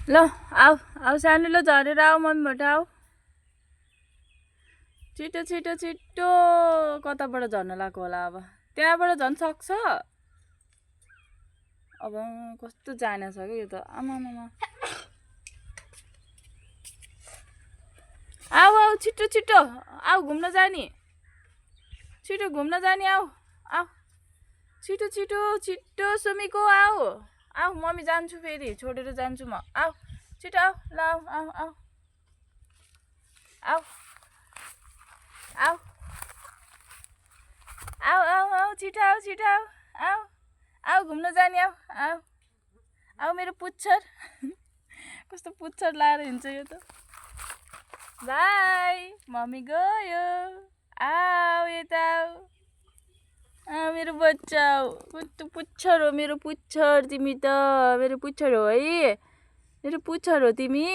ल आऊ आऊ सानो ल झरेर आऊ मम्मीबाट आऊ छिटो छिटो छिटो कताबाट झर्न लाग्यो होला अब त्यहाँबाट झन् सक्छ अब कस्तो जाने छ कि यो त आमामामा आऊ आऊ छिटो छिटो आऊ घुम्न जाने छिटो घुम्न जाने आऊ आऊ छिटो छिटो छिटो सुमीको आऊ आऊ मम्मी जान्छु फेरि छोडेर जान्छु म आऊ छिटो आऊ ल आऊ आऊ आऊ आऊ आऊ आऊ आऊ आऊ छिटो आऊ छिटो आऊ आऊ आऊ घुम्न जाने आऊ आऊ आऊ मेरो पुच्छर कस्तो पुच्छर लाएर हिँड्छ यो त बाई मम्मी गयो आऊ यता आऊ मेरो बच्चा कस्तो पुच्छर हो मेरो पुच्छर तिमी त मेरो पुच्छर हो है मेरो पुच्छर हो तिमी